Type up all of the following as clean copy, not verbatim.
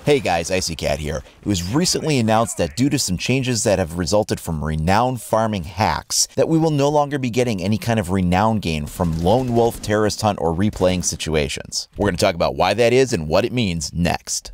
Hey guys, IcyCat here. It was recently announced that due to some changes that have resulted from renown farming hacks, that we will no longer be getting any kind of renown gain from lone wolf, terrorist hunt, or replaying situations. We're going to talk about why that is and what it means next.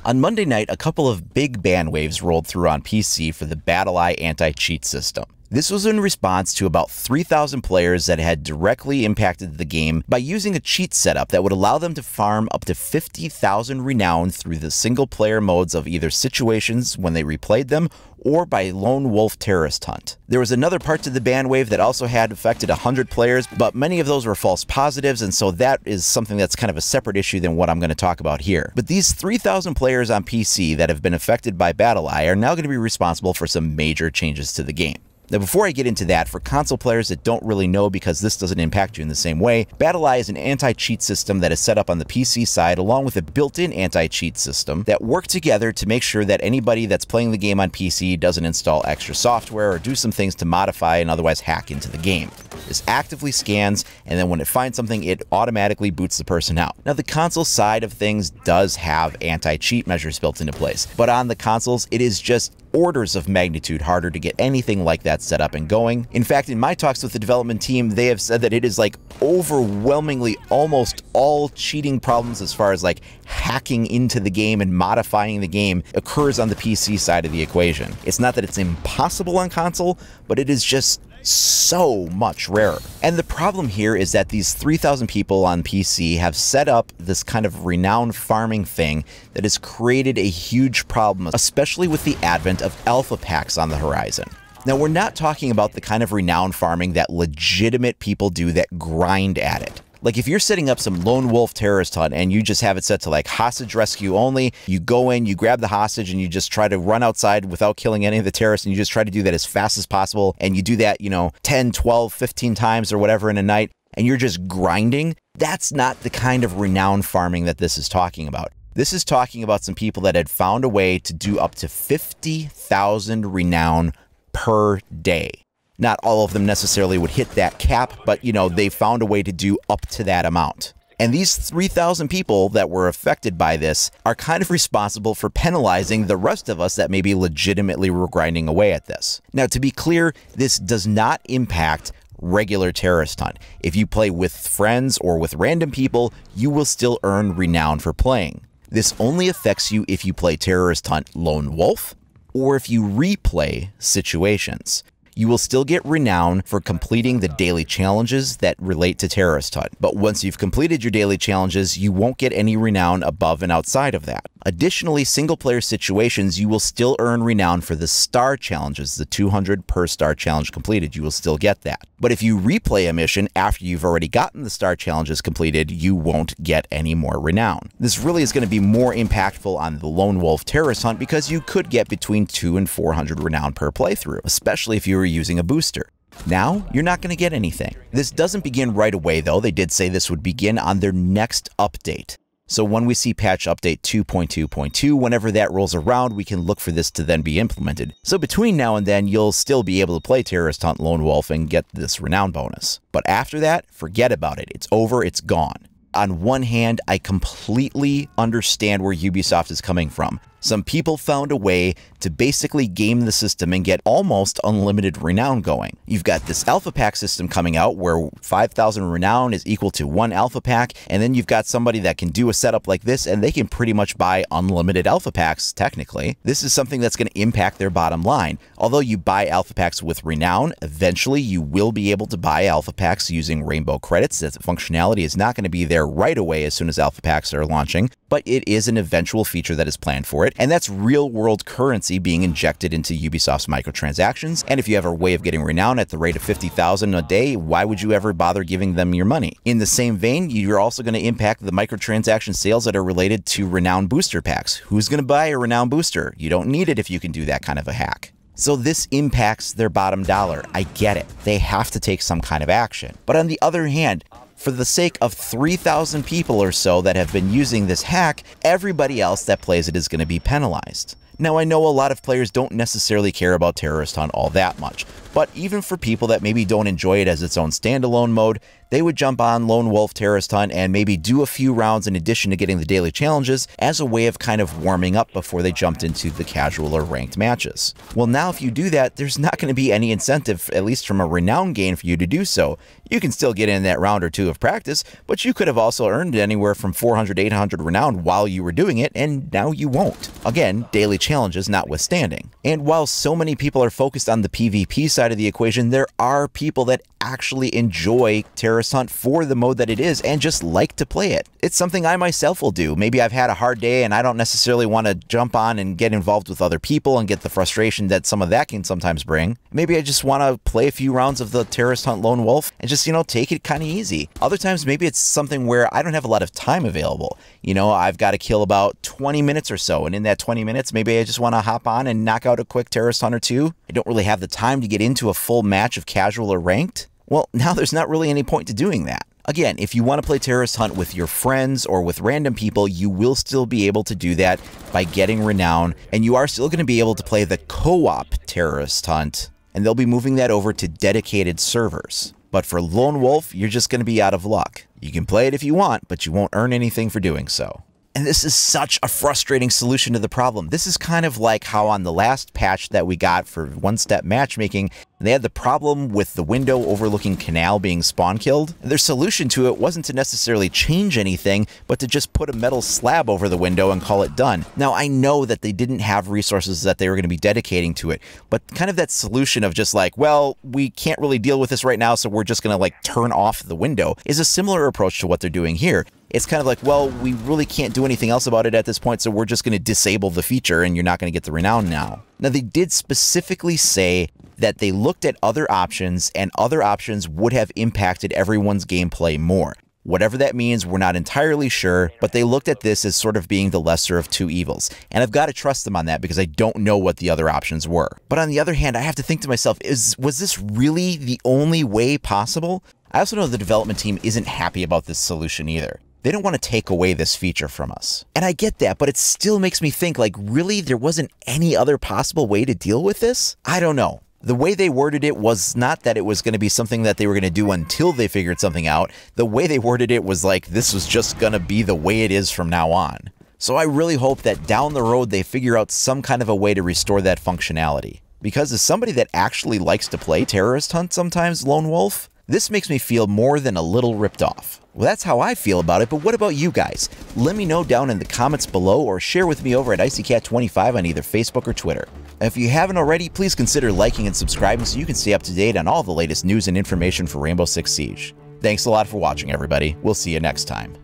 On Monday night, a couple of big ban waves rolled through on PC for the BattlEye anti-cheat system. This was in response to about 3,000 players that had directly impacted the game by using a cheat setup that would allow them to farm up to 50,000 renown through the single-player modes of either situations when they replayed them or by lone wolf terrorist hunt. There was another part to the ban wave that also had affected 100 players, but many of those were false positives, and so that is something that's kind of a separate issue than what I'm going to talk about here. But these 3,000 players on PC that have been affected by BattlEye are now going to be responsible for some major changes to the game. Now, before I get into that, for console players that don't really know because this doesn't impact you in the same way, BattlEye is an anti-cheat system that is set up on the PC side along with a built-in anti-cheat system that work together to make sure that anybody that's playing the game on PC doesn't install extra software or do some things to modify and otherwise hack into the game. This actively scans, and then when it finds something, it automatically boots the person out. Now, the console side of things does have anti-cheat measures built into place, but on the consoles, it is just orders of magnitude harder to get anything like that set up and going. In fact, in my talks with the development team, they have said that it is like overwhelmingly almost all cheating problems as far as like hacking into the game and modifying the game occurs on the PC side of the equation. It's not that it's impossible on console, but it is just so much rarer. And the problem here is that these 3,000 people on PC have set up this kind of renown farming thing that has created a huge problem, especially with the advent of alpha packs on the horizon. Now, we're not talking about the kind of renown farming that legitimate people do that grind at it. Like if you're setting up some lone wolf terrorist hunt and you just have it set to like hostage rescue only, you go in, you grab the hostage and you just try to run outside without killing any of the terrorists, and you just try to do that as fast as possible, and you do that, 10, 12, 15 times or whatever in a night, and you're just grinding, that's not the kind of renown farming that this is talking about. This is talking about some people that had found a way to do up to 50,000 renown per day. Not all of them necessarily would hit that cap, but they found a way to do up to that amount. And these 3,000 people that were affected by this are kind of responsible for penalizing the rest of us that maybe legitimately were grinding away at this. Now, to be clear, this does not impact regular terrorist hunt. If you play with friends or with random people, you will still earn renown for playing. This only affects you if you play terrorist hunt lone wolf or if you replay situations. You will still get renown for completing the daily challenges that relate to terrorist hunt. But once you've completed your daily challenges, you won't get any renown above and outside of that. Additionally, single-player situations, you will still earn renown for the star challenges, the 200 per star challenge completed. You will still get that. But if you replay a mission after you've already gotten the star challenges completed, you won't get any more renown. This really is going to be more impactful on the lone wolf terrorist hunt because you could get between 200 and 400 renown per playthrough, especially if you were using a booster. Now, you're not going to get anything. This doesn't begin right away, though. They did say this would begin on their next update. So when we see patch update 2.2.2, whenever that rolls around, we can look for this to then be implemented. So between now and then, you'll still be able to play Terrorist Hunt Lone Wolf and get this renown bonus. But after that, forget about it. It's over, it's gone. On one hand, I completely understand where Ubisoft is coming from. Some people found a way to basically game the system and get almost unlimited renown going. You've got this alpha pack system coming out where 5,000 renown is equal to 1 alpha pack, and then you've got somebody that can do a setup like this and they can pretty much buy unlimited alpha packs, technically. This is something that's going to impact their bottom line. Although you buy alpha packs with renown, eventually you will be able to buy alpha packs using rainbow credits. That functionality is not going to be there right away as soon as alpha packs are launching, but it is an eventual feature that is planned for it. And that's real-world currency being injected into Ubisoft's microtransactions. And if you have a way of getting renown at the rate of 50,000 a day, why would you ever bother giving them your money? In the same vein, you're also going to impact the microtransaction sales that are related to renown booster packs. Who's going to buy a renown booster? You don't need it if you can do that kind of a hack. So this impacts their bottom dollar. I get it. They have to take some kind of action. But on the other hand, for the sake of 3,000 people or so that have been using this hack, everybody else that plays it is going to be penalized. Now, I know a lot of players don't necessarily care about Terrorist Hunt all that much, but even for people that maybe don't enjoy it as its own standalone mode, they would jump on Lone Wolf Terrorist Hunt and maybe do a few rounds in addition to getting the daily challenges as a way of kind of warming up before they jumped into the casual or ranked matches. Well, now if you do that, there's not going to be any incentive, at least from a renown gain, for you to do so. You can still get in that round or two of practice, but you could have also earned anywhere from 400 to 800 renown while you were doing it, and now you won't. Again, daily challenges notwithstanding. And while so many people are focused on the PvP side of the equation, there are people that actually enjoy Terrorist Hunt for the mode that it is and just like to play it. It's something I myself will do. Maybe I've had a hard day and I don't necessarily want to jump on and get involved with other people and get the frustration that some of that can sometimes bring. Maybe I just want to play a few rounds of the Terrorist Hunt Lone Wolf and just, take it kind of easy. Other times, maybe it's something where I don't have a lot of time available. I've got to kill about 20 minutes or so, and in that 20 minutes, maybe I just want to hop on and knock out a quick Terrorist Hunt or two. I don't really have the time to get into a full match of casual or ranked. Well, now there's not really any point to doing that. Again, if you want to play Terrorist Hunt with your friends or with random people, you will still be able to do that by getting Renown, and you are still going to be able to play the co-op Terrorist Hunt, and they'll be moving that over to dedicated servers. But for Lone Wolf, you're just going to be out of luck. You can play it if you want, but you won't earn anything for doing so. And this is such a frustrating solution to the problem. This is kind of like how on the last patch that we got for one-step matchmaking, they had the problem with the window overlooking canal being spawn killed. Their solution to it wasn't to necessarily change anything, but to just put a metal slab over the window and call it done. Now, I know that they didn't have resources that they were going to be dedicating to it, but kind of that solution of just like, well, we can't really deal with this right now, so we're just going to turn off the window is a similar approach to what they're doing here. It's kind of like, well, we really can't do anything else about it at this point, so we're just going to disable the feature and you're not going to get the renown now. Now, they did specifically say that they looked at other options and other options would have impacted everyone's gameplay more. Whatever that means, we're not entirely sure, but they looked at this as sort of being the lesser of two evils. And I've got to trust them on that because I don't know what the other options were. But on the other hand, I have to think to myself, was this really the only way possible? I also know the development team isn't happy about this solution either. They don't want to take away this feature from us. And I get that, but it still makes me think, really, there wasn't any other possible way to deal with this? I don't know. The way they worded it was not that it was going to be something that they were going to do until they figured something out. The way they worded it was like this was just going to be the way it is from now on. So I really hope that down the road they figure out some kind of a way to restore that functionality. Because as somebody that actually likes to play Terrorist Hunt sometimes, Lone Wolf, this makes me feel more than a little ripped off. Well, that's how I feel about it, but what about you guys? Let me know down in the comments below or share with me over at IcyCat25 on either Facebook or Twitter. If you haven't already, please consider liking and subscribing so you can stay up to date on all the latest news and information for Rainbow Six Siege. Thanks a lot for watching, everybody. We'll see you next time.